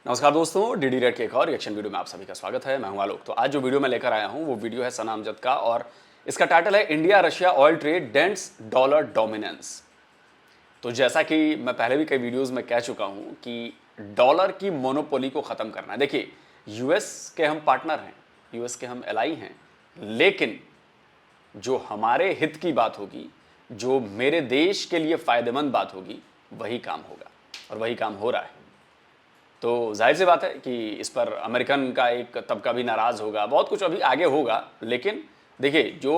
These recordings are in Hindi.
नमस्कार दोस्तों, डीडी रेड के एक और रिएक्शन वीडियो में आप सभी का स्वागत है। मैं हूं आलोक। तो आज जो वीडियो मैं लेकर आया हूं वो वीडियो है सना अमजद का और इसका टाइटल है India Russia oil trade dents dollar dominance. तो जैसा कि मैं पहले भी कई वीडियोस में कह चुका हूं कि डॉलर की मोनोपोली को खत्म करना है। देखिए, यूएस के हम पार्टनर हैं, यूएस के हम एलाई हैं, लेकिन जो हमारे हित की बात होगी, जो मेरे देश के लिए फायदेमंद बात होगी, वही काम होगा और वही काम हो रहा है। तो जाहिर सी बात है कि इस पर अमेरिकन का एक तबका भी नाराज़ होगा, बहुत कुछ अभी आगे होगा, लेकिन देखिए जो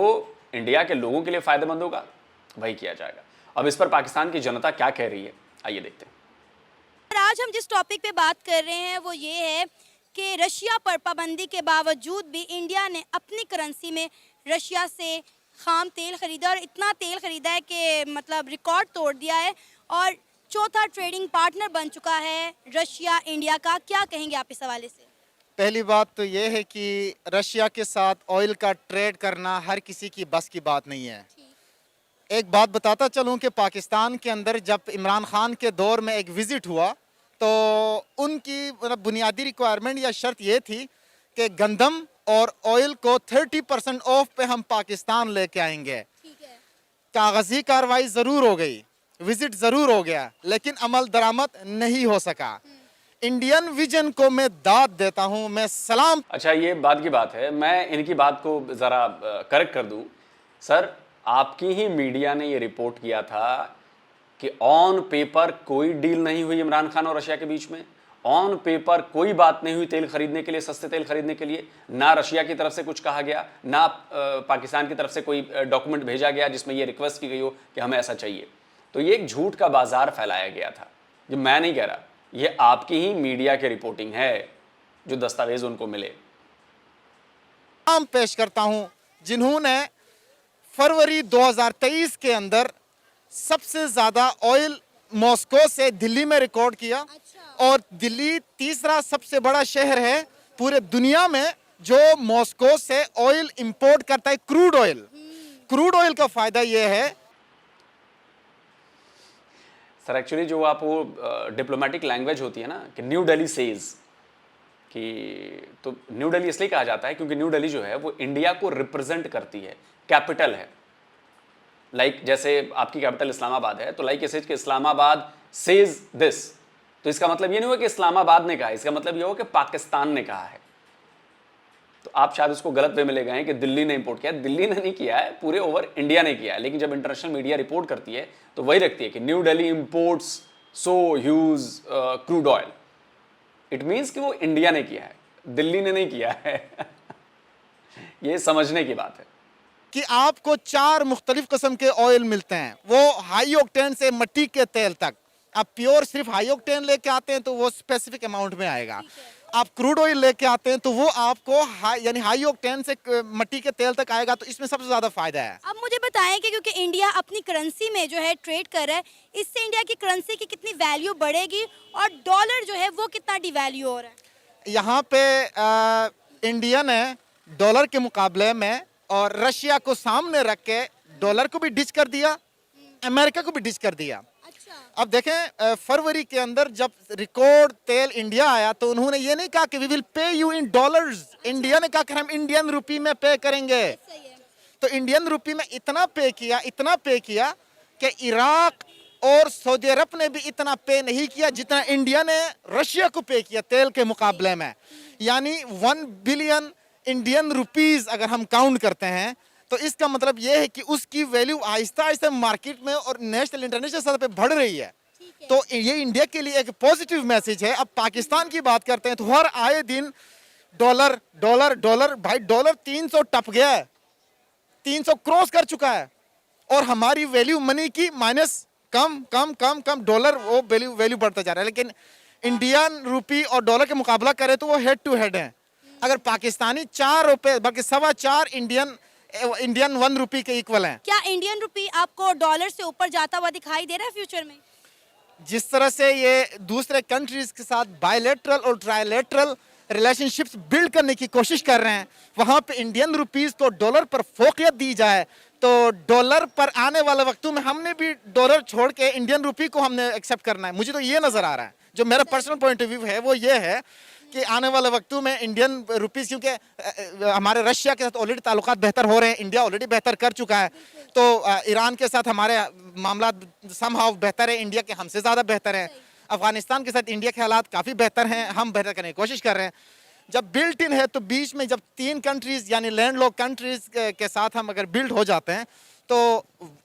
इंडिया के लोगों के लिए फ़ायदेमंद होगा वही किया जाएगा। अब इस पर पाकिस्तान की जनता क्या कह रही है, आइए देखते हैं। आज हम जिस टॉपिक पे बात कर रहे हैं वो ये है कि रशिया पर पाबंदी के बावजूद भी इंडिया ने अपनी करेंसी में रशिया से खाम तेल खरीदा और इतना तेल खरीदा है कि मतलब रिकॉर्ड तोड़ दिया है और चौथा ट्रेडिंग पार्टनर बन चुका है रशिया इंडिया का। क्या कहेंगे आप इस हवाले से? पहली बात तो ये है कि रशिया के साथ ऑयल का ट्रेड करना हर किसी की बस की बात नहीं है। एक बात बताता चलूं कि पाकिस्तान के अंदर जब इमरान खान के दौर में एक विज़िट हुआ तो उनकी मतलब बुनियादी रिक्वायरमेंट या शर्त ये थी कि गंदम और ऑयल को 30% ऑफ पे हम पाकिस्तान लेके आएंगे। कागजी कार्रवाई ज़रूर हो गई, विजिट ज़रूर हो गया, लेकिन अमल दरामद नहीं हो सका। इंडियन विजन को मैं दाद देता हूं, मैं सलाम। अच्छा, ये बात की बात है, मैं इनकी बात को ज़रा करेक्ट कर दूं। सर, आपकी ही मीडिया ने ये रिपोर्ट किया था कि ऑन पेपर कोई डील नहीं हुई इमरान खान और रशिया के बीच में। ऑन पेपर कोई बात नहीं हुई तेल खरीदने के लिए, सस्ते तेल खरीदने के लिए। ना रशिया की तरफ से कुछ कहा गया, ना पाकिस्तान की तरफ से कोई डॉक्यूमेंट भेजा गया जिसमें ये रिक्वेस्ट की गई हो कि हमें ऐसा चाहिए। तो ये एक झूठ का बाजार फैलाया गया था। ये मैं नहीं कह रहा, ये आपकी ही मीडिया की रिपोर्टिंग है, जो दस्तावेज उनको मिले। नाम पेश करता हूं जिन्होंने फरवरी 2023 के अंदर सबसे ज्यादा ऑयल मॉस्को से दिल्ली में रिकॉर्ड किया। और दिल्ली तीसरा सबसे बड़ा शहर है पूरे दुनिया में जो मॉस्को से ऑयल इंपोर्ट करता है, क्रूड ऑयल। क्रूड ऑयल का फायदा यह है सर, एक्चुअली जो आप वो डिप्लोमेटिक लैंग्वेज होती है ना कि न्यू दिल्ली सेज कि, तो न्यू दिल्ली इसलिए कहा जाता है क्योंकि न्यू दिल्ली जो है वो इंडिया को रिप्रेजेंट करती है, कैपिटल है। लाइक जैसे आपकी कैपिटल इस्लामाबाद है, तो लाइक ऐसे कि इस्लामाबाद सेज दिस, तो इसका मतलब ये नहीं हुआ कि इस्लामाबाद ने कहा, इसका मतलब ये हुआ कि पाकिस्तान ने कहा है। तो आप शायद उसको गलत वे में ले गए हैं कि दिल्ली ने इंपोर्ट किया। दिल्ली ने नहीं किया है, पूरे ओवर इंडिया ने किया है। लेकिन जब इंटरनेशनल मीडिया रिपोर्ट करती है तो वही रखती है कि new Delhi imports so huge crude oil. It means कि वो इंडिया ने किया है, दिल्ली ने नहीं किया है। ये समझने की बात है कि आपको 4 मुख्तलिफ किस्म के ऑयल मिलते हैं, वो हाई ऑक्टेन से मट्टी के तेल तक। आप प्योर सिर्फ हाई ऑक्टेन लेके आते हैं तो वो स्पेसिफिक अमाउंट में आएगा। आप क्रूड ऑयल लेके आते हैं तो वो आपको यानी हाई ऑक्टेन से मट्टी के तेल तक आएगा। तो इसमें सबसे ज्यादा फायदा है। अब मुझे बताएं कि क्योंकि इंडिया अपनी करेंसी में जो है ट्रेड कर रहा है, इससे इंडिया की करेंसी की कितनी वैल्यू बढ़ेगी और डॉलर जो है वो कितना डिवैल्यू हो रहा है? यहाँ पे इंडिया ने डॉलर के मुकाबले में और रशिया को सामने रख के डॉलर को भी डिच कर दिया, अमेरिका को भी डिच कर दिया। अब देखें, फरवरी के अंदर जब रिकॉर्ड तेल इंडिया आया तो उन्होंने ये नहीं कहा कि we will pay you in dollars. India ने कहा कि हम इंडियन रुपी में पे करेंगे। तो इंडियन रुपी में इतना पे किया कि इराक और सऊदी अरब ने भी इतना पे नहीं किया जितना इंडिया ने रशिया को पे किया तेल के मुकाबले में। यानी 1 बिलियन इंडियन रुपीस अगर हम काउंट करते हैं तो इसका मतलब यह है कि उसकी वैल्यू आहिस्ता आहिस्ता मार्केट में और नेशनल इंटरनेशनल स्तर पे बढ़ रही है। तो ये इंडिया के लिए एक पॉजिटिव मैसेज है। अब पाकिस्तान की बात करते हैं तो हर आए दिन डॉलर डॉलर डॉलर, भाई डॉलर 300 टप गया है, 300 क्रॉस कर चुका है और हमारी वैल्यू मनी की माइनस कम कम कम कम, डॉलर वो वैल्यू बढ़ता जा रहा है। लेकिन इंडियन रुपी और डॉलर के मुकाबला करें तो वो हेड टू हेड है। अगर पाकिस्तानी 4 रुपए बल्कि 4.25 इंडियन 1 रुपी के इक्वल हैं। क्या इंडियन रुपी आपको डॉलर से ऊपर जाता हुआ दिखाई दे रहा है फ्यूचर में? जिस तरह से ये दूसरे कंट्रीज के साथ बायलैटरल और ट्रायलैटरल रिलेशनशिप्स बिल्ड करने की कोशिश कर रहे हैं, वहां पे इंडियन रुपीस को डॉलर पर फोकियत दी जाए तो डॉलर पर आने वाले वक्तों में हमने भी डॉलर छोड़ के इंडियन रुपी को हमने एक्सेप्ट करना है। मुझे तो ये नजर आ रहा है जो मेरा पर्सनल पॉइंट ऑफ व्यू है वो ये है कि आने वाले वक्तों में इंडियन रुपीस, क्योंकि हमारे रशिया के साथ ऑलरेडी ताल्लुकात बेहतर हो रहे हैं, इंडिया ऑलरेडी बेहतर कर चुका है, तो ईरान के साथ हमारे मामला समहाउ बेहतर है, इंडिया के हमसे ज़्यादा बेहतर है। अफगानिस्तान के साथ इंडिया के हालात काफ़ी बेहतर हैं, हम बेहतर करने की कोशिश कर रहे हैं। जब बिल्ट इन है तो बीच में जब 3 कंट्रीज़ यानी लैंड लॉक कंट्रीज़ के साथ हम अगर बिल्ड हो जाते हैं तो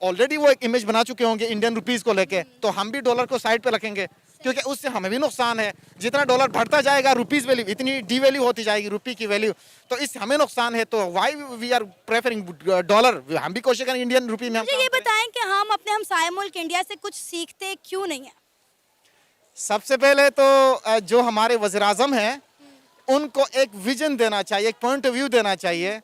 ऑलरेडी वो एक इमेज बना चुके होंगे इंडियन रुपीज़ को लेके, तो हम भी डॉलर को साइड पे रखेंगे, क्योंकि उससे हमें भी नुकसान है। जितना डॉलर बढ़ता जाएगा रुपीज़ वैल्यू इतनी डी वैल्यू होती जाएगी रुपये की वैल्यू, तो इससे हमें नुकसान है। तो why we are preferring dollar, हम भी कोशिश करेंगे इंडियन रुपये में। मुझे ये बताएं कि हम अपने हमसाया मुल्क इंडिया से कुछ सीखते क्यों नहीं है? सबसे पहले तो जो हमारे वज़ीर-ए-आज़म हैं उनको एक विजन देना चाहिए, एक पॉइंट ऑफ व्यू देना चाहिए।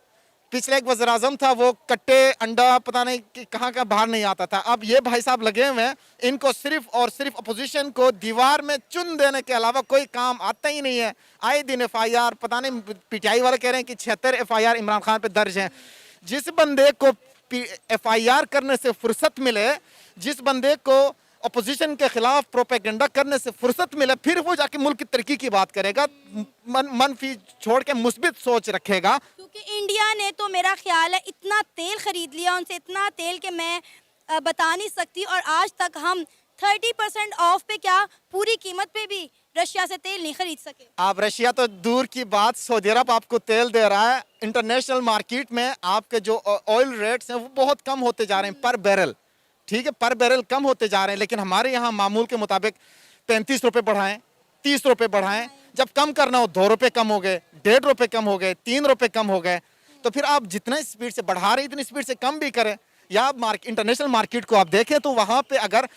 पिछले एक वज़ीर-ए-आज़म था, वो कट्टे अंडा पता नहीं कि कहाँ का बाहर नहीं आता था। अब ये भाई साहब लगे हुए हैं, इनको सिर्फ और सिर्फ अपोजिशन को दीवार में चुन देने के अलावा कोई काम आता ही नहीं है। आए दिन FIR, पता नहीं PTI वाले कह रहे हैं कि 76 FIR इमरान खान पे दर्ज हैं। जिस बंदे को FIR करने से फुर्सत मिले, जिस बंदे को अपोजिशन के खिलाफ प्रोपेगेंडा करने से फुर्सत मिले, फिर वो जाके मुल्क की तरक्की की बात करेगा, मनफी छोड़ के मुस्बित सोच रखेगा। क्योंकि इंडिया ने तो मेरा ख्याल है इतना तेल खरीद लिया उनसे, इतना तेल कि मैं बता नहीं सकती, और आज तक हम 30% ऑफ पे क्या पूरी कीमत पे भी रशिया से तेल नहीं खरीद सके। आप रशिया तो दूर की बात, सऊदी अरब आपको तेल दे रहा है। इंटरनेशनल मार्केट में आपके जो ऑयल रेट्स हैं वो बहुत कम होते जा रहे हैं पर बैरल, ठीक है, पर बैरल कम होते जा रहे हैं। लेकिन हमारे यहाँ मामूल के मुताबिक 35 रुपये बढ़ाएं, 30 रुपये बढ़ाएं, जब कम करना हो 2 रुपये कम हो गए, 1.5 रुपये कम हो गए, 3 रुपये कम हो गए, तो फिर आप जितना स्पीड से बढ़ा रहे इतनी स्पीड से कम भी करें। या आप इंटरनेशनल मार्केट को आप देखें तो वहाँ पे अगर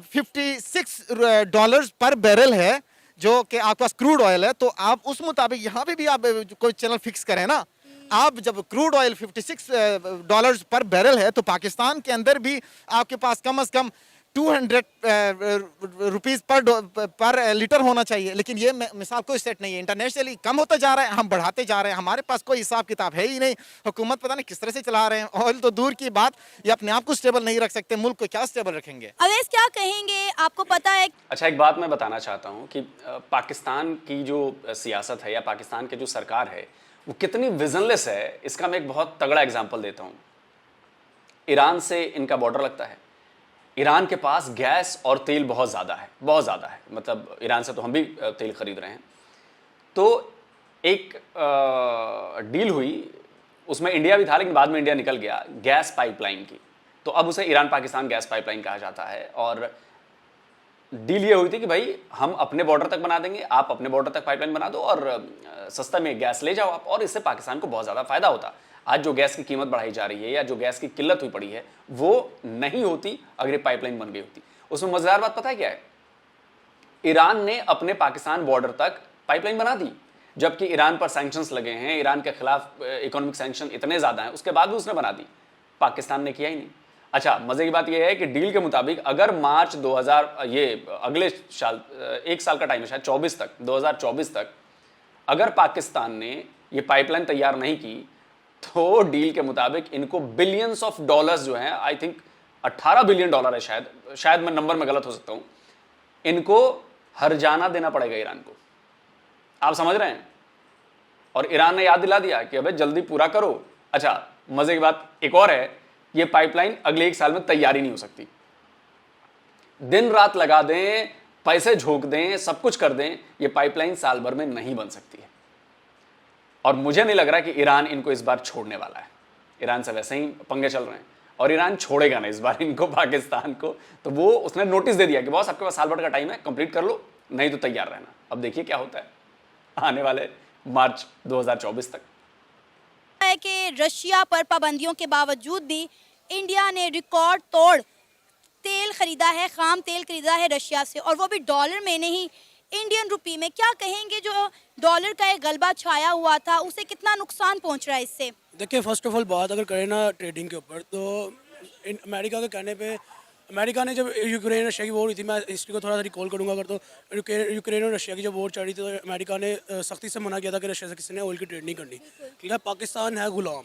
$56 पर बैरल है जो कि आपके पास क्रूड ऑयल है, तो आप उस मुताबिक यहाँ पे भी आप कोई चैनल फिक्स करें ना। आप जब क्रूड ऑयल $56 पर बैरल है तो पाकिस्तान के अंदर भी आपके पास कम से कम 200 रुपीज़ पर लीटर होना चाहिए। लेकिन ये मिसाल कोई सेट नहीं है, इंटरनेशनली कम होता जा रहा है, हम बढ़ाते जा रहे हैं, हमारे पास कोई हिसाब किताब है ही नहीं। हुकूमत पता नहीं किस तरह से चला रहे हैं, ऑयल तो दूर की बात, ये अपने आप को स्टेबल नहीं रख सकते, मुल्क को क्या स्टेबल रखेंगे। अवैस क्या कहेंगे, आपको पता है? अच्छा, एक बात मैं बताना चाहता हूँ कि पाकिस्तान की जो सियासत है या पाकिस्तान की जो सरकार है वो कितनी विजनलेस है, इसका मैं एक बहुत तगड़ा एग्जाम्पल देता हूँ। ईरान से इनका बॉर्डर लगता है, ईरान के पास गैस और तेल बहुत ज़्यादा है, बहुत ज़्यादा है, मतलब ईरान से तो हम भी तेल खरीद रहे हैं। तो एक डील हुई, उसमें इंडिया भी था लेकिन बाद में इंडिया निकल गया, गैस पाइपलाइन की। तो अब उसे ईरान पाकिस्तान गैस पाइपलाइन कहा जाता है। और डील ये हुई थी कि भाई हम अपने बॉर्डर तक बना देंगे, आप अपने बॉर्डर तक पाइपलाइन बना दो और सस्ता में गैस ले जाओ आप, और इससे पाकिस्तान को बहुत ज़्यादा फायदा होता। आज जो गैस की कीमत बढ़ाई जा रही है या जो गैस की किल्लत हुई पड़ी है वो नहीं होती अगर ये पाइपलाइन बन गई होती। उसमें मजेदार बात पता है क्या है? ईरान ने अपने पाकिस्तान बॉर्डर तक पाइपलाइन बना दी, जबकि ईरान पर सैंक्शंस लगे हैं, ईरान के खिलाफ इकोनॉमिक सैंक्शन इतने ज़्यादा हैं, उसके बाद भी उसने बना दी, पाकिस्तान ने किया ही नहीं। अच्छा, मजे की बात यह है कि डील के मुताबिक अगर मार्च 2000 ये अगले साल, 1 साल का टाइम है शायद 24 तक, 2024 तक अगर पाकिस्तान ने ये पाइपलाइन तैयार नहीं की तो डील के मुताबिक इनको बिलियंस ऑफ डॉलर्स जो हैं, आई थिंक $18 बिलियन है, शायद मैं नंबर में गलत हो सकता हूं, इनको हर्जाना देना पड़ेगा ईरान को। आप समझ रहे हैं? और ईरान ने याद दिला दिया कि अबे जल्दी पूरा करो। अच्छा, मजे की बात एक और है, ये पाइपलाइन अगले 1 साल में तैयारी नहीं हो सकती। दिन रात लगा दें, पैसे झोंक दें, सब कुछ कर दें, ये पाइपलाइन साल भर में नहीं बन सकती है। और मुझे नहीं लग रहा कि ईरान इनको इस बार छोड़ने वाला है। ईरान से वैसे ही पंगे चल रहे हैं और ईरान छोड़ेगा ना इस बार इनको, पाकिस्तान को। तो वो उसने नोटिस दे दिया कि बॉस आपके पास साल भर का टाइम है, कंप्लीट कर लो, नहीं तो तैयार रहना। अब देखिए क्या होता है आने वाले मार्च 2024 तक। है कि रशिया पर पाबंदियों के बावजूद भी इंडिया ने रिकॉर्ड तोड़ तेल खरीदा है, खाम तेल खरीदा है रशिया से, और वो भी डॉलर में नहीं, इंडियन रुपी में। क्या कहेंगे, जो डॉलर का एक गलबा छाया हुआ था उसे कितना नुकसान पहुंच रहा है इससे? देखिए, फर्स्ट ऑफ ऑल बात अगर करें ना ट्रेडिंग के ऊपर, तो अमेरिका के कहने पे, अमेरिका ने जब यूक्रेन रशिया की वॉर हुई थी, मैं हिस्ट्री को थोड़ा सा रिकॉल करूँगा अगर, तो यूक्रेन और रशिया की जब वॉर चल रही थी तो अमेरिका ने सख्ती से मना किया था कि रशिया से किसी ने ऑयल की ट्रेड नहीं करनी। ठीक है, पाकिस्तान है गुलाम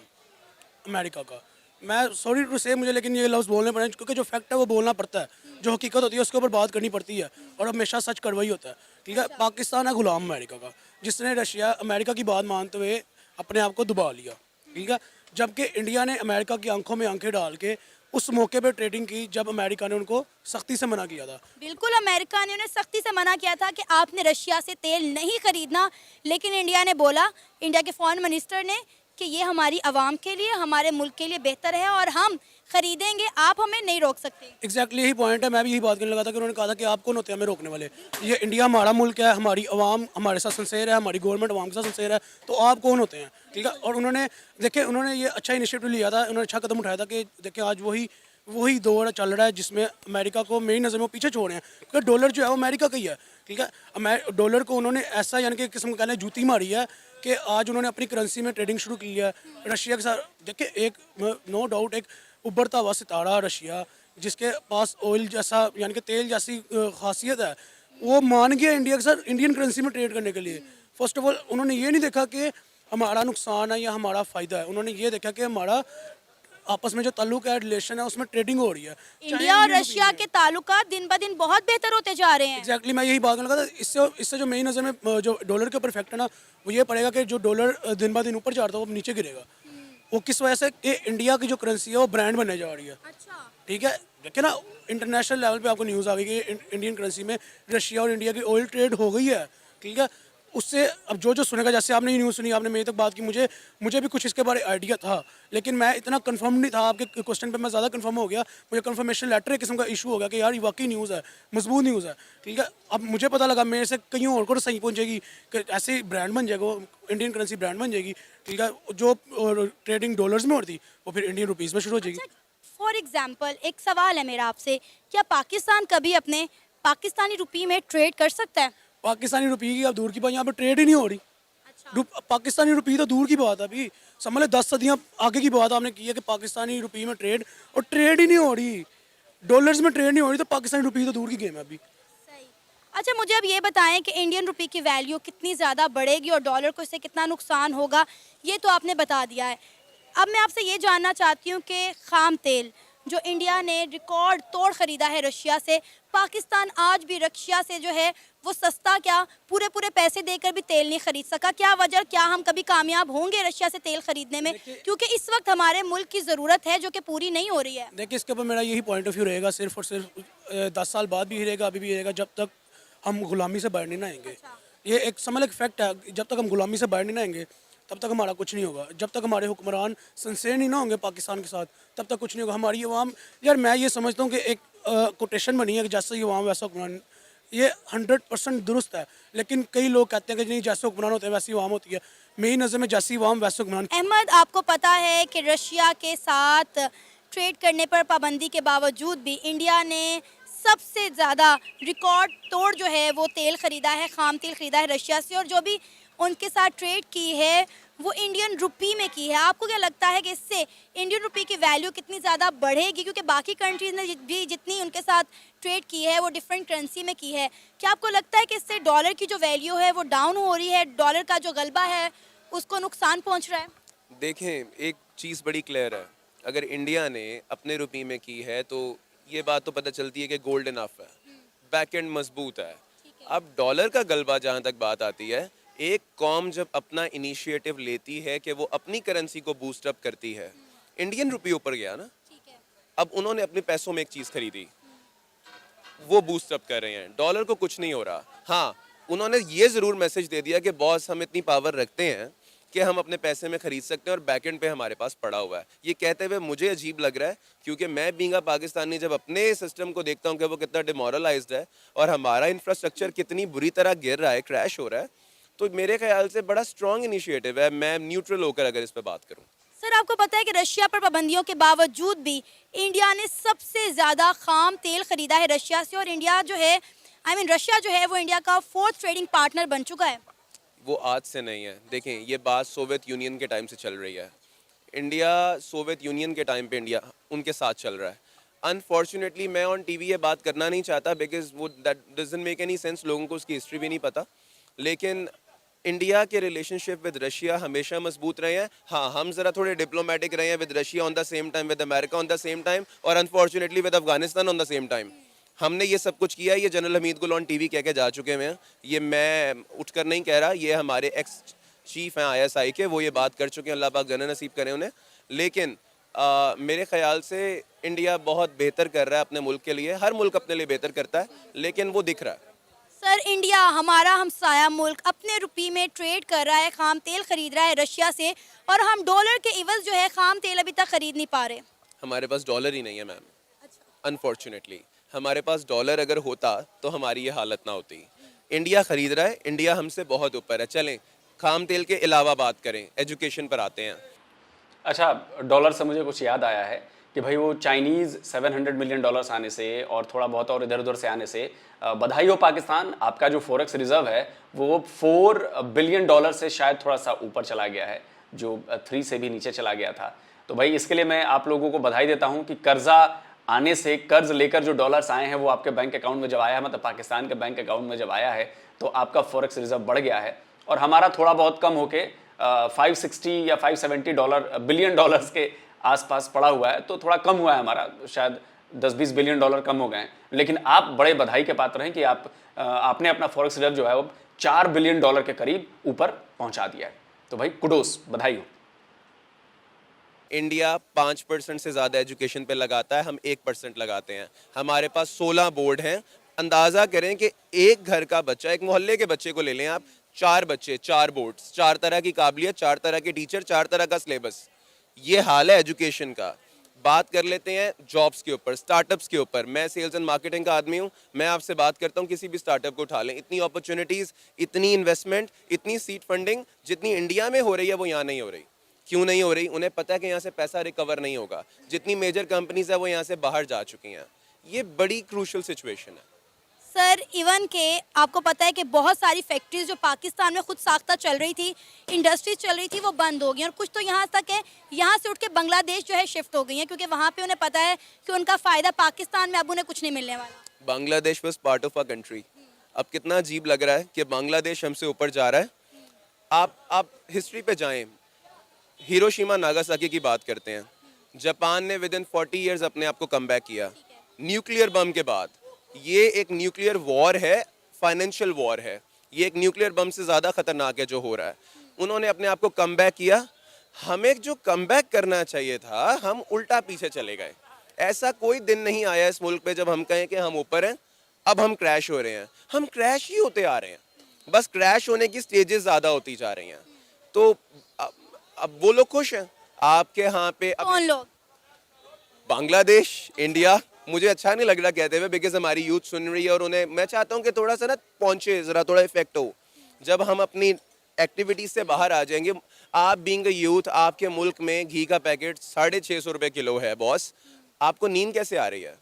अमेरिका का, मैं सॉरी टू से मुझे लेकिन ये लफ्ज़ बोलने पड़े क्योंकि जो फैक्ट है वो बोलना पड़ता है, जो हकीकत होती है उसके ऊपर बात करनी पड़ती है और हमेशा सच कड़वा ही होता है। ठीक है, पाकिस्तान है गुलाम अमेरिका का, जिसने रशिया अमेरिका की बात मानते हुए अपने आप को दबा लिया। ठीक है, जबकि इंडिया ने अमेरिका की आंखों में आंखें डाल के उस मौके पे ट्रेडिंग की जब अमेरिका ने उनको सख्ती से मना किया था। बिल्कुल, अमेरिका ने उन्हें सख्ती से मना किया था कि आपने रशिया से तेल नहीं खरीदना, लेकिन इंडिया ने बोला, इंडिया के फॉरेन मिनिस्टर ने, कि ये हमारी आवाम के लिए, हमारे मुल्क के लिए बेहतर है और हम खरीदेंगे, आप हमें नहीं रोक सकते। एग्जैक्टली यही पॉइंट है, मैं भी यही बात करने लगा था कि उन्होंने कहा था कि आप कौन होते हैं हमें रोकने वाले। ये इंडिया हमारा मुल्क है, हमारी आवाम हमारे साथ सिंसेयर है, हमारी गवर्नमेंट आवाम के साथ सिंसेयर है, तो आप कौन होते हैं। ठीक है, और उन्होंने देखिए उन्होंने ये अच्छा इनिशिएटिव लिया था, उन्होंने अच्छा कदम उठाया था कि देखिए आज वही दौर चल रहा है जिसमें अमेरिका को मेरी नज़र में पीछे छोड़ रहे हैं, क्योंकि डॉलर जो है वो अमेरिका का ही है। ठीक है, डॉलर को उन्होंने ऐसा यानी कि किस्म का जूती मारी है कि आज उन्होंने अपनी करेंसी में ट्रेडिंग शुरू की है रशिया के साथ। देखिए एक नो डाउट एक उभरता हुआ सितारा रशिया, जिसके पास ऑयल जैसा यानी कि तेल जैसी खासियत है, वो मान गया इंडिया के साथ इंडियन करेंसी में ट्रेड करने के लिए। फर्स्ट ऑफ ऑल उन्होंने ये नहीं देखा कि हमारा नुकसान है या हमारा फ़ायदा है, उन्होंने ये देखा कि हमारा आपस में जो ताल्लुक है, रिलेशन है, उसमें ट्रेडिंग हो रही है। इंडिया और रशिया के ताल्लुकात दिन ब दिन बहुत बेहतर होते जा रहे हैं। एग्जैक्टली मैं यही बात करने लगा था। इससे जो मेरी नज़र में जो डॉलर के ऊपर इफेक्ट है ना, वो ये पड़ेगा कि जो डॉलर दिन ब दिन ऊपर जा रहा था वो नीचे गिरेगा। वो किस वजह से कि इंडिया की जो करेंसी है वो ब्रांड बनने जा रही है। अच्छा, ठीक है, देखिए ना इंटरनेशनल लेवल पे आपको न्यूज़ आ गई कि इंडियन करेंसी में रशिया और इंडिया की ऑयल ट्रेड हो गई है। ठीक है, उससे अब जो सुनेगा, जैसे आपने ये न्यूज़ सुनी, आपने मेरी तक बात की, मुझे भी कुछ इसके बारे आइडिया था, लेकिन मैं इतना कंफर्म नहीं था। आपके क्वेश्चन पे मैं ज़्यादा कंफर्म हो गया, मुझे कंफर्मेशन लेटर एक किस्म का इशू हो गया कि यार ये वाकई न्यूज़ है, मजबूत न्यूज़ है। ठीक है, अब मुझे पता लगा मेरे से कहीं और को सही पहुँचेगी कि ऐसे ही ब्रांड बन जाएगा, इंडियन करेंसी ब्रांड बन जाएगी। ठीक है, जो ट्रेडिंग डॉलर्स में होती वो फिर इंडियन रुपीज़ में शुरू हो जाएगी। फॉर एग्जाम्पल एक सवाल है मेरा आपसे, क्या पाकिस्तान कभी अपने पाकिस्तानी रुपये में ट्रेड कर सकता है? पाकिस्तानी रुपये की अब दूर की बात, यहाँ पे ट्रेड ही नहीं हो रही। पाकिस्तानी रुपये तो दूर की बात है, अभी समझ लो 10 सदियाँ आगे की बात आपने की है कि पाकिस्तानी रुपये में ट्रेड, और ट्रेड ही नहीं हो रही, डॉलर्स में ट्रेड नहीं हो रही, तो पाकिस्तानी रुपये तो दूर की गेम है अभी। सही। अच्छा, मुझे अब ये बताएं कि इंडियन रुपये की वैल्यू कितनी ज़्यादा बढ़ेगी और डॉलर को इससे कितना नुकसान होगा, ये तो आपने बता दिया है। अब मैं आपसे ये जानना चाहती हूँ कि खाम तेल जो इंडिया ने रिकॉर्ड तोड़ ख़रीदा है रशिया से, पाकिस्तान आज भी रशिया से जो है वो सस्ता क्या पूरे पैसे देकर भी तेल नहीं खरीद सका, क्या वजह, क्या हम कभी कामयाब होंगे रशिया से तेल खरीदने में? क्योंकि इस वक्त हमारे मुल्क की ज़रूरत है जो कि पूरी नहीं हो रही है। देखिए इसके ऊपर मेरा यही पॉइंट ऑफ व्यू रहेगा, सिर्फ और सिर्फ 10 साल बाद भी रहेगा, अभी भी रहेगा, जब तक हम गुलामी से बाहर नहीं आएंगे। ये एक समझ एक फैक्ट है, जब तक हम गुलामी से बाहर नहीं आएंगे तब तक हमारा कुछ नहीं होगा। जब तक हमारे हुक्मरान सिंसेयर नहीं ना होंगे पाकिस्तान के साथ, तब तक कुछ नहीं होगा। हमारी अवाम, यार मैं ये समझता हूँ कि एक कोटेशन बनी है कि जैसा ही अवाम वैसा हुक्मरान, ये 100% दुरुस्त है, लेकिन कई लोग कहते हैं कि नहीं जैसे हुक्मरान होते हैं वैसी अवाम होती है। मेरी नज़र में जैसी अवाम वैसे हुक्मरान। अहमद, आपको पता है कि रशिया के साथ ट्रेड करने पर पाबंदी के बावजूद भी इंडिया ने सबसे ज़्यादा रिकॉर्ड तोड़ जो है वो तेल ख़रीदा है, खाम तेल ख़रीदा है रशिया से, और जो भी उनके साथ ट्रेड की है वो इंडियन रुपये में की है। आपको क्या लगता है कि इससे इंडियन रुपये की वैल्यू कितनी ज़्यादा बढ़ेगी? क्योंकि बाकी कंट्रीज़ ने भी जितनी उनके साथ ट्रेड की है वो डिफरेंट करेंसी में की है। क्या आपको लगता है कि इससे डॉलर की जो वैल्यू है वो डाउन हो रही है, डॉलर का जो गलबा है उसको नुकसान पहुँच रहा है? देखें, एक चीज़ बड़ी क्लियर है, अगर इंडिया ने अपने रुपये में की है तो ये बात तो पता चलती है कि गोल्ड इनफ है, बैक एंड मजबूत है। अब डॉलर का गलबा जहाँ तक बात आती है, एक कौम जब अपना इनिशिएटिव लेती है कि वो अपनी करेंसी को बूस्ट अप करती है, इंडियन रुपये ऊपर गया ना, अब उन्होंने अपने पैसों में एक चीज़ खरीदी, वो बूस्ट अप कर रहे हैं, डॉलर को कुछ नहीं हो रहा। हाँ, उन्होंने ये ज़रूर मैसेज दे दिया कि बॉस हम इतनी पावर रखते हैं कि हम अपने पैसे में ख़रीद सकते हैं और बैक एंड पे हमारे पास पड़ा हुआ है। ये कहते हुए मुझे अजीब लग रहा है, क्योंकि मैं बीइंग अ पाकिस्तानी जब अपने सिस्टम को देखता हूँ कि वो कितना डिमोरलाइज्ड है और हमारा इंफ्रास्ट्रक्चर कितनी बुरी तरह गिर रहा है, क्रैश हो रहा है, तो मेरे ख्याल से बड़ा स्ट्रॉन्ग इनिशिएटिव है। मैं न्यूट्रल होकर अगर इस पर बात करूँ। सर, आपको पता है कि रशिया पर पाबंदियों के बावजूद भी इंडिया ने सबसे ज़्यादा खाम तेल ख़रीदा है रशिया से, और इंडिया जो है रशिया जो है वो इंडिया का 4th ट्रेडिंग पार्टनर बन चुका है। वो आज से नहीं है, देखें ये बात सोवियत यूनियन के टाइम से चल रही है। इंडिया सोवियत यूनियन के टाइम पे इंडिया उनके साथ चल रहा है। अनफॉर्चुनेटली मैं ऑन टीवी ये बात करना नहीं चाहता, बिकॉज वो that doesn't make any sense, लोगों को उसकी हिस्ट्री भी नहीं पता, लेकिन इंडिया के रिलेशनशिप विद रशिया हमेशा मजबूत रहे हैं। हाँ, हम ज़रा थोड़े डिप्लोमेटिक रहे हैं with Russia on the same time, with America on the same time, और unfortunately with Afghanistan on the same time. हमने ये सब कुछ किया है। ये जनरल हमीद गुल ऑन टीवी कह के जा चुके हैं। ये मैं उठकर नहीं कह रहा, ये हमारे एक्स चीफ हैं ISI के, वो ये बात कर चुके हैं। अल्लाह पाक जन्नत नसीब करें उन्हें। लेकिन मेरे ख्याल से इंडिया बहुत बेहतर कर रहा है अपने मुल्क के लिए। हर मुल्क अपने लिए बेहतर करता है, लेकिन वो दिख रहा है। सर, इंडिया हमारा हमसाया मुल्क अपने रुपये में ट्रेड कर रहा है, खाम तेल खरीद रहा है रशिया से, और हम डॉलर के इवज जो है खाम तेल अभी तक खरीद नहीं पा रहे। हमारे पास डॉलर ही नहीं है मैम, अनफॉर्चुनेटली। हमारे पास डॉलर अगर होता तो हमारी ये हालत ना होती। इंडिया खरीद रहा है, इंडिया हमसे बहुत ऊपर है। चलें खाम तेल के अलावा बात करें, एजुकेशन पर आते हैं। अच्छा, डॉलर से मुझे कुछ याद आया है कि भाई वो चाइनीज़ $700 मिलियन आने से और थोड़ा बहुत और इधर उधर से आने से बधाई हो पाकिस्तान, आपका जो फॉरेक्स रिजर्व है वो $4 बिलियन से शायद थोड़ा सा ऊपर चला गया है, जो 3 से भी नीचे चला गया था। तो भाई इसके लिए मैं आप लोगों को बधाई देता हूँ कि कर्जा आने से, कर्ज लेकर जो डॉलर्स आए हैं वो आपके बैंक अकाउंट में जब आया है, मतलब पाकिस्तान के बैंक अकाउंट में जब आया है, तो आपका फॉरेक्स रिजर्व बढ़ गया है। और हमारा थोड़ा बहुत कम होके 560 या $570 बिलियन के आसपास पड़ा हुआ है, तो थोड़ा कम हुआ है हमारा, शायद 10-20 बिलियन डॉलर कम हो गए हैं। लेकिन आप बड़े बधाई के पात्र हैं कि आपने अपना फॉरेक्स रिजर्व जो है वो $4 बिलियन के करीब ऊपर पहुंचा दिया है। तो भाई कुडोस, बधाई हो। इंडिया 5% से ज़्यादा एजुकेशन पे लगाता है, हम 1% लगाते हैं। हमारे पास 16 बोर्ड हैं। अंदाज़ा करें कि एक घर का बच्चा, एक मोहल्ले के बच्चे को ले लें आप, 4 बच्चे, 4 बोर्ड्स, 4 तरह की काबिलियत, 4 तरह के टीचर, 4 तरह का सिलेबस। ये हाल है एजुकेशन का। बात कर लेते हैं जॉब्स के ऊपर, स्टार्टअप्स के ऊपर। मैं सेल्स एंड मार्केटिंग का आदमी हूँ, मैं आपसे बात करता हूँ, किसी भी स्टार्टअप को उठा लें, इतनी अपॉर्चुनिटीज़, इतनी इन्वेस्टमेंट, इतनी सीड फंडिंग जितनी इंडिया में हो रही है वो यहाँ नहीं हो रही। क्यों नहीं हो रही? उन्हें पता है कि यहाँ से पैसा रिकवर नहीं होगा। जितनी मेजर कंपनीज है वो यहाँ से बाहर जा चुकी हैं। ये बड़ी क्रूशल सिचुएशन है। सर, इवन के आपको पता है कि बहुत सारी फैक्ट्रीज जो पाकिस्तान में खुद साख्ता चल रही थी, इंडस्ट्रीज चल रही थी, वो बंद हो गई, और कुछ तो यहाँ तक है यहाँ से उठ के बांग्लादेश जो है शिफ्ट हो गई हैं, क्योंकि वहाँ पे उन्हें पता है कि उनका फ़ायदा पाकिस्तान में अब उन्हें कुछ नहीं मिलने वाला। Bangladesh was part of a country. अब कितना अजीब लग रहा है कि बांग्लादेश हमसे ऊपर जा रहा है। आप हिस्ट्री पे जाएं, हिरोशिमा नागासाकी की बात करते हैं। जापान ने विद इन 40 ईयर्स अपने आप को कम बैक किया न्यूक्लियर बम के बाद। ये एक न्यूक्लियर वॉर है, फाइनेंशियल वॉर है। ये एक न्यूक्लियर बम से ज़्यादा खतरनाक है जो हो रहा है। उन्होंने अपने आप को कम बैक किया। हमें जो कम बैक करना चाहिए था, हम उल्टा पीछे चले गए। ऐसा कोई दिन नहीं आया इस मुल्क पे जब हम कहें कि हम ऊपर हैं, अब हम क्रैश हो रहे हैं। हम क्रैश ही होते आ रहे हैं, बस क्रैश होने की स्टेजेस ज़्यादा होती जा रही हैं। तो अब वो लोग खुश हैं आपके यहाँ पे। कौन लोग? बांग्लादेश, इंडिया। मुझे अच्छा नहीं लग रहा कहते हुए, बिकॉज हमारी यूथ सुन रही है और उन्हें मैं चाहता हूँ कि थोड़ा सा ना पहुँचे, ज़रा थोड़ा इफेक्ट हो। जब हम अपनी एक्टिविटीज़ से बाहर आ जाएंगे, आप बीइंग अ यूथ, आपके मुल्क में घी का पैकेट 650 रुपये किलो है बॉस, आपको नींद कैसे आ रही है?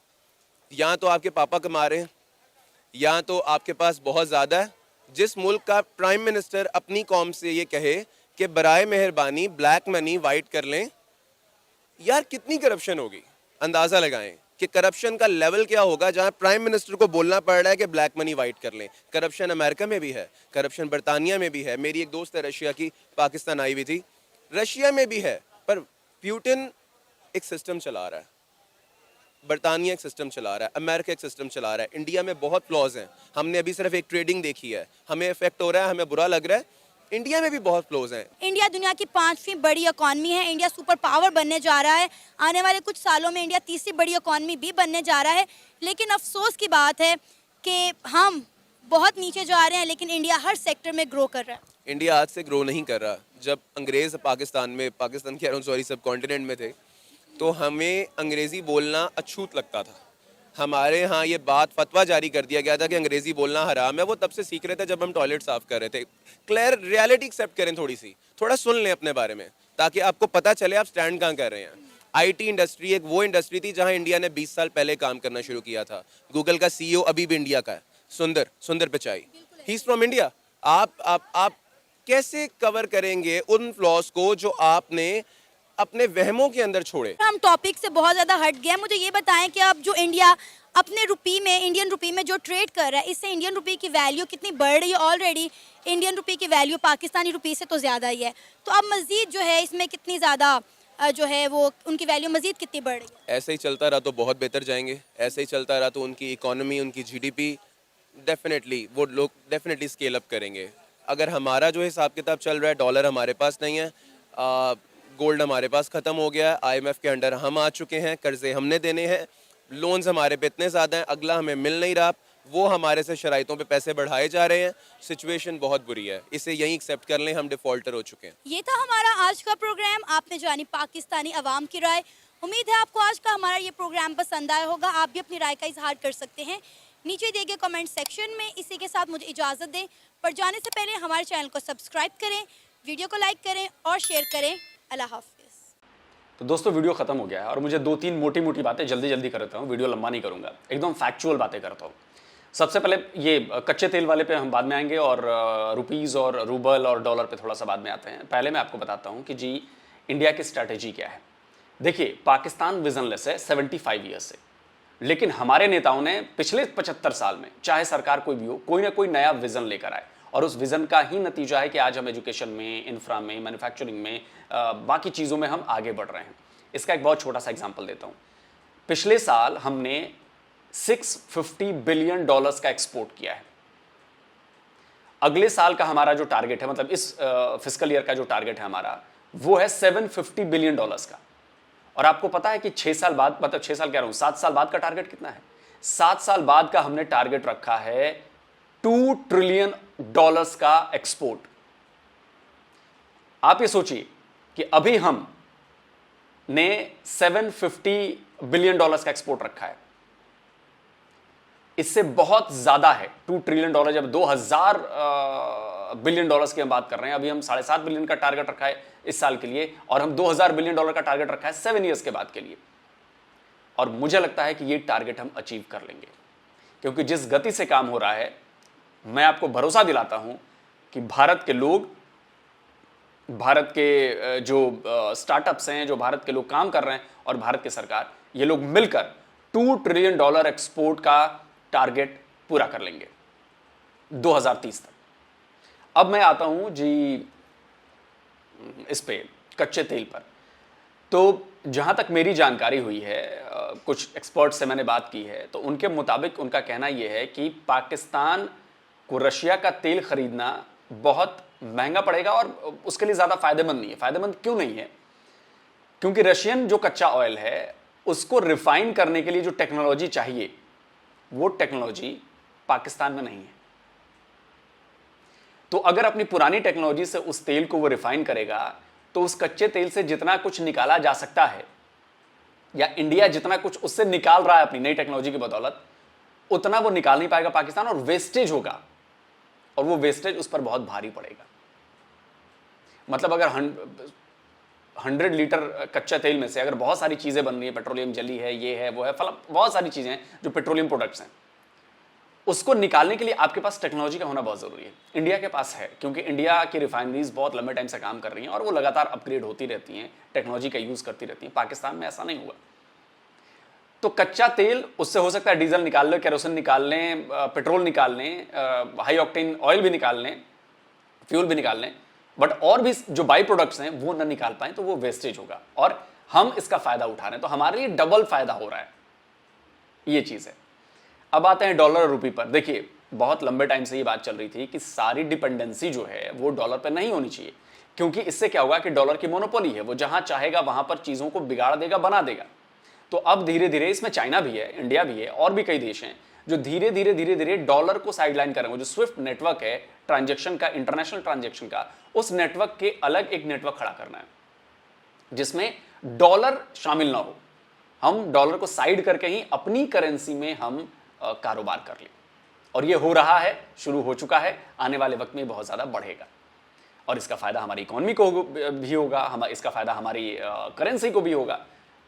या तो आपके पापा कमा रहे हैं, या तो आपके पास बहुत ज़्यादा है। जिस मुल्क का प्राइम मिनिस्टर अपनी कौम से ये कहे कि बराए मेहरबानी ब्लैक मनी वाइट कर लें, यार कितनी करप्शन होगी। अंदाज़ा लगाएं कि करप्शन का लेवल क्या होगा जहां प्राइम मिनिस्टर को बोलना पड़ रहा है कि ब्लैक मनी वाइट कर लें। करप्शन अमेरिका में भी है, करप्शन बरतानिया में भी है। मेरी एक दोस्त है रशिया की, पाकिस्तान आई हुई थी, रशिया में भी है। पर प्यूटिन एक सिस्टम चला रहा है, बरतानिया एक सिस्टम चला रहा है, अमेरिका एक सिस्टम चला रहा है। इंडिया में बहुत फ्लॉज हैं। हमने अभी सिर्फ एक ट्रेडिंग देखी है, हमें इफेक्ट हो रहा है, हमें बुरा लग रहा है। इंडिया में भी बहुत फ्लॉज हैं। इंडिया दुनिया की 5वीं बड़ी इकॉनमी है। इंडिया सुपर पावर बनने जा रहा है। आने वाले कुछ सालों में इंडिया 3री बड़ी इकॉनमी भी बनने जा रहा है। लेकिन अफसोस की बात है कि हम बहुत नीचे जा रहे हैं, लेकिन इंडिया हर सेक्टर में ग्रो कर रहा है। इंडिया आज से ग्रो नहीं कर रहा। जब अंग्रेज पाकिस्तान कह रहा हूँ सॉरी, सब कॉन्टिनेंट में थे, तो हमें अंग्रेज़ी बोलना अछूत लगता था। हमारे यहाँ ये बात फतवा जारी कर दिया गया था कि अंग्रेज़ी बोलना हराम है। वो तब से सीख रहे थे जब हम टॉयलेट साफ़ कर रहे थे। क्लियर रियलिटी एक्सेप्ट करें, थोड़ा सुन लें अपने बारे में, ताकि आपको पता चले आप स्टैंड कहाँ कर रहे हैं। आईटी इंडस्ट्री एक वो इंडस्ट्री थी जहाँ इंडिया ने 20 साल पहले काम करना शुरू किया था। गूगल का CEO अभी भी इंडिया का है, सुंदर Pichai, he is from India. आप कैसे कवर करेंगे उन फ्लॉज को जो आपने अपने वहमों के अंदर छोड़े। हम टॉपिक से बहुत ज़्यादा हट गए। मुझे ये बताएं कि अब जो इंडिया अपने रुपये में, इंडियन रुपये में जो ट्रेड कर रहा है, इससे इंडियन रुपये की वैल्यू कितनी बढ़ रही है? ऑलरेडी इंडियन रुपये की वैल्यू पाकिस्तानी रुपये से तो ज़्यादा ही है, तो अब मज़ीद जो है इसमें कितनी ज़्यादा जो है वो उनकी वैल्यू मज़ीद कितनी बढ़ रही है? ऐसे ही चलता रहा तो बहुत बेहतर जाएंगे। ऐसे ही चलता रहा तो उनकी इकोनॉमी, उनकी जीडीपी डेफिनेटली, वो लोग डेफिनेटली स्केल अप करेंगे। अगर हमारा जो हिसाब किताब चल रहा है, डॉलर हमारे पास नहीं है, गोल्ड हमारे पास ख़त्म हो गया है, IMF के अंडर हम आ चुके हैं, कर्जे हमने देने हैं, लोन्स हमारे पे इतने ज़्यादा हैं, अगला हमें मिल नहीं रहा, वो हमारे से शराइतों पे पैसे बढ़ाए जा रहे हैं, सिचुएशन बहुत बुरी है। इसे यहीं एक्सेप्ट कर लें, हम डिफ़ॉल्टर हो चुके हैं। ये था हमारा आज का प्रोग्राम। आपने जानी पाकिस्तानी अवाम की राय। उम्मीद है आपको आज का हमारा ये प्रोग्राम पसंद आया होगा। आप भी अपनी राय का इजहार कर सकते हैं नीचे दिए गए कमेंट सेक्शन में। इसी के साथ मुझे इजाज़त दें, पर जाने से पहले हमारे चैनल को सब्सक्राइब करें, वीडियो को लाइक करें और शेयर करें। अल्लाह हाफ़िज़। तो दोस्तों वीडियो खत्म हो गया है और मुझे 2-3 मोटी मोटी बातें जल्दी जल्दी करता हूँ, वीडियो लंबा नहीं करूँगा, एकदम फैक्चुअल बातें करता हूँ। सबसे पहले ये कच्चे तेल वाले पे हम बाद में आएंगे और रुपीज़ और रूबल और डॉलर पे थोड़ा सा बाद में आते हैं। पहले मैं आपको बताता हूँ कि जी इंडिया की स्ट्रैटेजी क्या है। देखिए, पाकिस्तान विजनलेस है 75 ईयर्स से, लेकिन हमारे नेताओं ने पिछले 75 साल में, चाहे सरकार कोई भी हो, कोई ना कोई नया विज़न लेकर आए और उस विज़न का ही नतीजा है कि आज हम एजुकेशन में, इंफ्रा में, मैन्युफैक्चरिंग में, बाकी चीज़ों में हम आगे बढ़ रहे हैं। इसका एक बहुत छोटा सा एग्जांपल देता हूँ। पिछले साल हमने $650 बिलियन का एक्सपोर्ट किया है। अगले साल का हमारा जो टारगेट है, मतलब इस फिस्कल ईयर का जो टारगेट है हमारा, वो है $750 बिलियन का। और आपको पता है कि 6 साल बाद, मतलब 6 साल कह रहा हूं, 7 साल बाद का टारगेट कितना है? 7 साल बाद का हमने टारगेट रखा है $2 ट्रिलियन का एक्सपोर्ट। आप ये सोचिए कि अभी हम ने $750 बिलियन का एक्सपोर्ट रखा है, इससे बहुत ज्यादा है। $2 ट्रिलियन जब 2000 बिलियन की हम बात कर रहे हैं, अभी हम 7.5 बिलियन का टारगेट रखा है इस साल के लिए, और हम $2000 बिलियन का टारगेट रखा है 7 ईयर्स के बाद के लिए। और मुझे लगता है कि ये टारगेट हम अचीव कर लेंगे, क्योंकि जिस गति से काम हो रहा है, मैं आपको भरोसा दिलाता हूं कि भारत के लोग, भारत के जो स्टार्टअप्स हैं, जो भारत के लोग काम कर रहे हैं, और भारत की सरकार, ये लोग मिलकर $2 ट्रिलियन एक्सपोर्ट का टारगेट पूरा कर लेंगे 2030 तक। अब मैं आता हूं जी इस पे कच्चे तेल पर। तो जहां तक मेरी जानकारी हुई है, कुछ एक्सपर्ट से मैंने बात की है, तो उनके मुताबिक उनका कहना यह है कि पाकिस्तान को रशिया का तेल खरीदना बहुत महंगा पड़ेगा और उसके लिए ज़्यादा फायदेमंद नहीं है। फायदेमंद क्यों नहीं है? क्योंकि रशियन जो कच्चा ऑयल है, उसको रिफाइन करने के लिए जो टेक्नोलॉजी चाहिए, वो टेक्नोलॉजी पाकिस्तान में नहीं है। तो अगर अपनी पुरानी टेक्नोलॉजी से उस तेल को वो रिफाइन करेगा, तो उस कच्चे तेल से जितना कुछ निकाला जा सकता है, या इंडिया जितना कुछ उससे निकाल रहा है अपनी नई टेक्नोलॉजी की बदौलत, उतना वो निकाल नहीं पाएगा पाकिस्तान, और वेस्टेज होगा, और वो वेस्टेज उस पर बहुत भारी पड़ेगा। मतलब अगर 100 लीटर कच्चा तेल में से अगर बहुत सारी चीज़ें बन रही है, पेट्रोलियम जली है, ये है, वो है, बहुत सारी चीज़ें हैं जो पेट्रोलियम प्रोडक्ट्स हैं, उसको निकालने के लिए आपके पास टेक्नोलॉजी का होना बहुत ज़रूरी है। इंडिया के पास है, क्योंकि इंडिया की रिफाइनरीज बहुत लंबे टाइम से काम कर रही हैं और वो लगातार अपग्रेड होती रहती हैं, टेक्नोलॉजी का यूज़ करती रहती हैं। पाकिस्तान में ऐसा नहीं हुआ। तो कच्चा तेल, उससे हो सकता है डीजल निकाल लें, केरोसिन निकाल लें, पेट्रोल निकाल लें, हाई ऑक्टेन ऑयल भी निकाल लें, फ्यूल भी निकाल लें, बट और भी जो बाई प्रोडक्ट्स हैं वो ना निकाल पाएं, तो वो वेस्टेज होगा, और हम इसका फायदा उठा रहे हैं। तो हमारे लिए डबल फायदा हो रहा है, ये चीज़ है। अब आते हैं डॉलर और रुपये पर। देखिए, बहुत लंबे टाइम से ये बात चल रही थी कि सारी डिपेंडेंसी जो है वो डॉलर पर नहीं होनी चाहिए, क्योंकि इससे क्या होगा कि डॉलर की मोनोपोली है, वो जहां चाहेगा वहां पर चीज़ों को बिगाड़ देगा, बना देगा। तो अब धीरे धीरे इसमें चाइना भी है, इंडिया भी है, और भी कई देश हैं जो धीरे धीरे डॉलर को साइडलाइन करेंगे। जो स्विफ्ट नेटवर्क है ट्रांजैक्शन का, इंटरनेशनल ट्रांजैक्शन का, उस नेटवर्क के अलग एक नेटवर्क खड़ा करना है जिसमें डॉलर शामिल ना हो। हम डॉलर को साइड करके ही अपनी करेंसी में हम कारोबार कर लें, और ये हो रहा है, शुरू हो चुका है, आने वाले वक्त में बहुत ज़्यादा बढ़ेगा, और इसका फ़ायदा हमारी इकोनॉमी को भी होगा, इसका फ़ायदा हमारी करेंसी को भी होगा।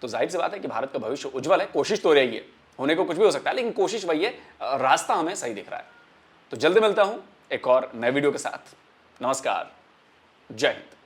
तो जाहिर सी बात है कि भारत का भविष्य उज्जवल है। कोशिश तो रही है, होने को कुछ भी हो सकता है, लेकिन कोशिश वही है, रास्ता हमें सही दिख रहा है। तो जल्दी मिलता हूं एक और नए वीडियो के साथ। नमस्कार, जय हिंद।